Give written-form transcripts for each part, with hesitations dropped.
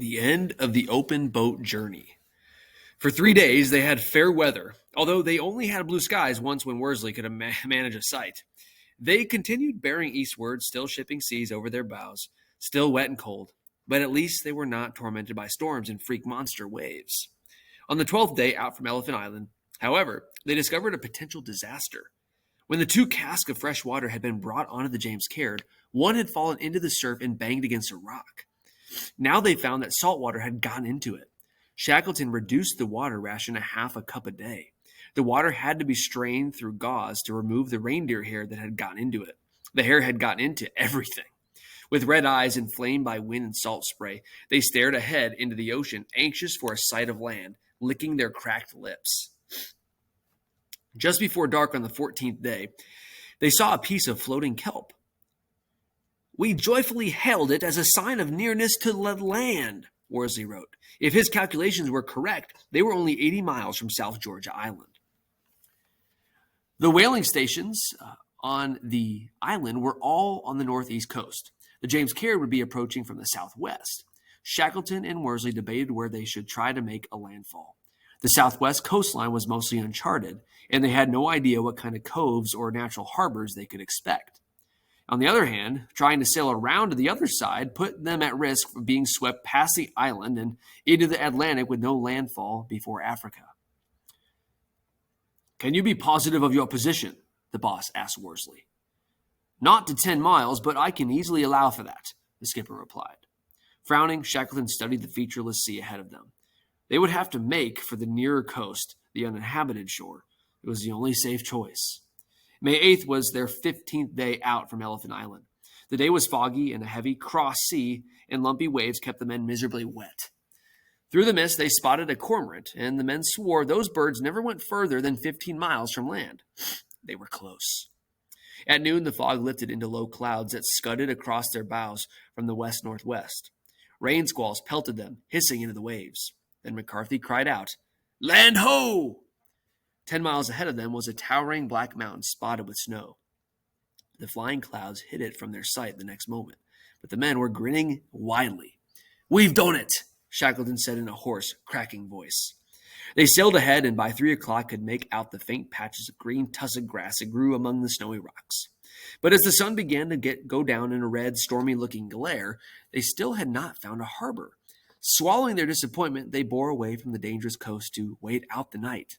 The end of the open boat journey. For 3 days, they had fair weather, although they only had blue skies once when Worsley could manage a sight. They continued bearing eastward, still shipping seas over their bows, still wet and cold, but at least they were not tormented by storms and freak monster waves. On the 12th day out from Elephant Island, however, they discovered a potential disaster. When the two casks of fresh water had been brought onto the James Caird, one had fallen into the surf and banged against a rock. Now they found that salt water had gotten into it. Shackleton reduced the water ration to half a cup a day. The water had to be strained through gauze to remove the reindeer hair that had gotten into it. The hair had gotten into everything. With red eyes inflamed by wind and salt spray, they stared ahead into the ocean, anxious for a sight of land, licking their cracked lips. Just before dark on the 14th day, they saw a piece of floating kelp. "We joyfully hailed it as a sign of nearness to land," Worsley wrote. If his calculations were correct, they were only 80 miles from South Georgia Island. The whaling stations on the island were all on the northeast coast. The James Caird would be approaching from the southwest. Shackleton and Worsley debated where they should try to make a landfall. The southwest coastline was mostly uncharted, and they had no idea what kind of coves or natural harbors they could expect. On the other hand, trying to sail around to the other side put them at risk of being swept past the island and into the Atlantic with no landfall before Africa. "Can you be positive of your position?" the boss asked Worsley. "Not to 10 miles, but I can easily allow for that," the skipper replied. Frowning, Shackleton studied the featureless sea ahead of them. They would have to make for the nearer coast, the uninhabited shore. It was the only safe choice. May 8th was their 15th day out from Elephant Island. The day was foggy, and a heavy cross sea and lumpy waves kept the men miserably wet. Through the mist, they spotted a cormorant, and the men swore those birds never went further than 15 miles from land. They were close. At noon, the fog lifted into low clouds that scudded across their bows from the west-northwest. Rain squalls pelted them, hissing into the waves. Then McCarthy cried out, "Land ho!" 10 miles ahead of them was a towering black mountain spotted with snow. The flying clouds hid it from their sight the next moment, but the men were grinning widely. "We've done it," Shackleton said in a hoarse, cracking voice. They sailed ahead and by 3 o'clock could make out the faint patches of green tussock grass that grew among the snowy rocks. But as the sun began to go down in a red, stormy-looking glare, they still had not found a harbor. Swallowing their disappointment, they bore away from the dangerous coast to wait out the night.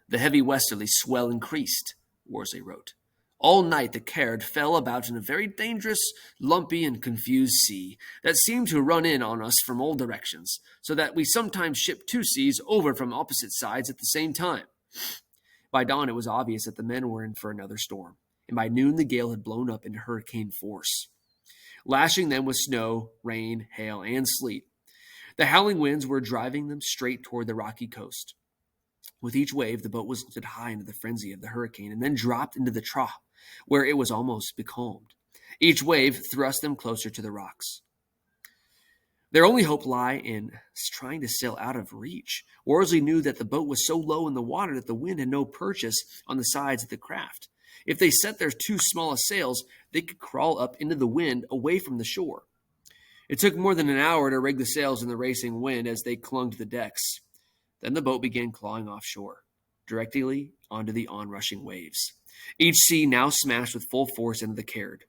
"The heavy westerly swell increased," Worsley wrote. "All night the Caird fell about in a very dangerous, lumpy, and confused sea that seemed to run in on us from all directions, so that we sometimes shipped two seas over from opposite sides at the same time." By dawn, it was obvious that the men were in for another storm, and by noon the gale had blown up into hurricane force, lashing them with snow, rain, hail, and sleet. The howling winds were driving them straight toward the rocky coast. With each wave, the boat was lifted high into the frenzy of the hurricane and then dropped into the trough, where it was almost becalmed. Each wave thrust them closer to the rocks. Their only hope lay in trying to sail out of reach. Worsley knew that the boat was so low in the water that the wind had no purchase on the sides of the craft. If they set their two smallest sails, they could crawl up into the wind away from the shore. It took more than an hour to rig the sails in the racing wind as they clung to the decks. Then the boat began clawing offshore, directly onto the onrushing waves. Each sea now smashed with full force into the Caird.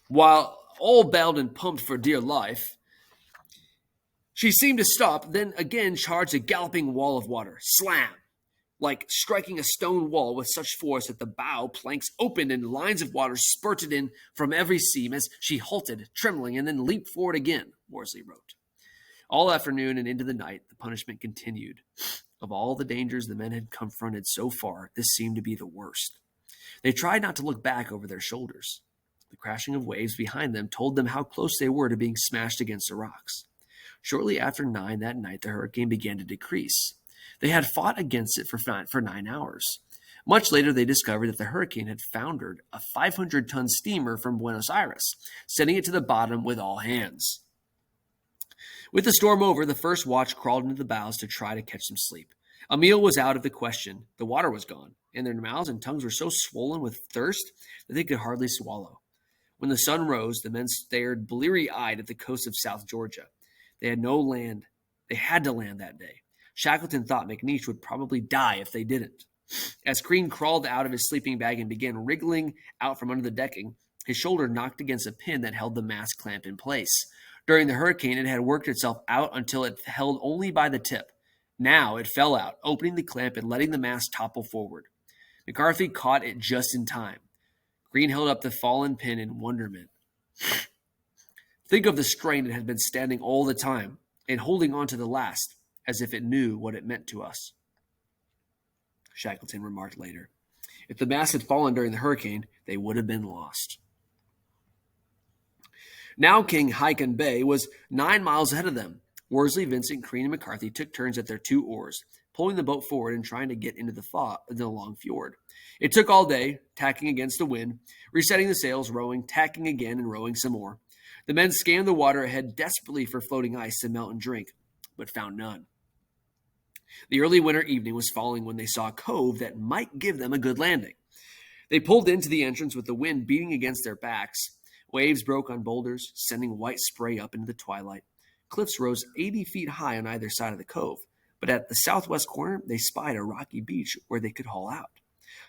While all bellowed and pumped for dear life, she seemed to stop, then again charged a galloping wall of water. Slam! Like striking a stone wall with such force that the bow planks opened and lines of water spurted in from every seam as she halted, trembling, and then leaped forward again, Worsley wrote. All afternoon and into the night, the punishment continued. Of all the dangers the men had confronted so far, this seemed to be the worst. They tried not to look back over their shoulders. The crashing of waves behind them told them how close they were to being smashed against the rocks. Shortly after 9 that night, the hurricane began to decrease. They had fought against it for 9 hours. Much later, they discovered that the hurricane had foundered a 500-ton steamer from Buenos Aires, sending it to the bottom with all hands. With the storm over, the first watch crawled into the bows to try to catch some sleep. A meal was out of the question. The water was gone, and their mouths and tongues were so swollen with thirst that they could hardly swallow. When the sun rose, the men stared bleary-eyed at the coast of South Georgia. They had no land. They had to land that day. Shackleton thought McNeish would probably die if they didn't. As Crean crawled out of his sleeping bag and began wriggling out from under the decking, his shoulder knocked against a pin that held the mast clamp in place. During the hurricane, it had worked itself out until it held only by the tip. Now it fell out, opening the clamp and letting the mast topple forward. McCarthy caught it just in time. Crean held up the fallen pin in wonderment. Think of the strain it had been standing all the time and holding on to the last, as if it knew what it meant to us, Shackleton remarked later. If the mast had fallen during the hurricane, they would have been lost. Now King Haakon Bay was 9 miles ahead of them. Worsley, Vincent, Crean, and McCarthy took turns at their 2 oars, pulling the boat forward and trying to get into the long fjord. It took all day, tacking against the wind, resetting the sails, rowing, tacking again, and rowing some more. The men scanned the water ahead desperately for floating ice to melt and drink, but found none. The early winter evening was falling when they saw a cove that might give them a good landing. They pulled into the entrance with the wind beating against their backs. Waves broke on boulders, sending white spray up into the twilight. Cliffs rose 80 feet high on either side of the cove, but at the southwest corner they spied a rocky beach where they could haul out.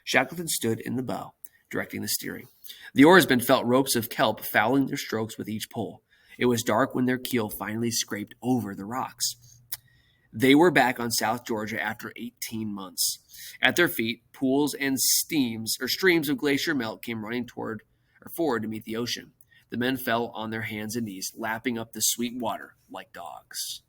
Shackleton stood in the bow, directing the steering. The oarsmen felt ropes of kelp fouling their strokes with each pull. It was dark when their keel finally scraped over the rocks. They were back on South Georgia after 18 months. At their feet, pools and streams of glacier melt came running forward to meet the ocean. The men fell on their hands and knees, lapping up the sweet water like dogs.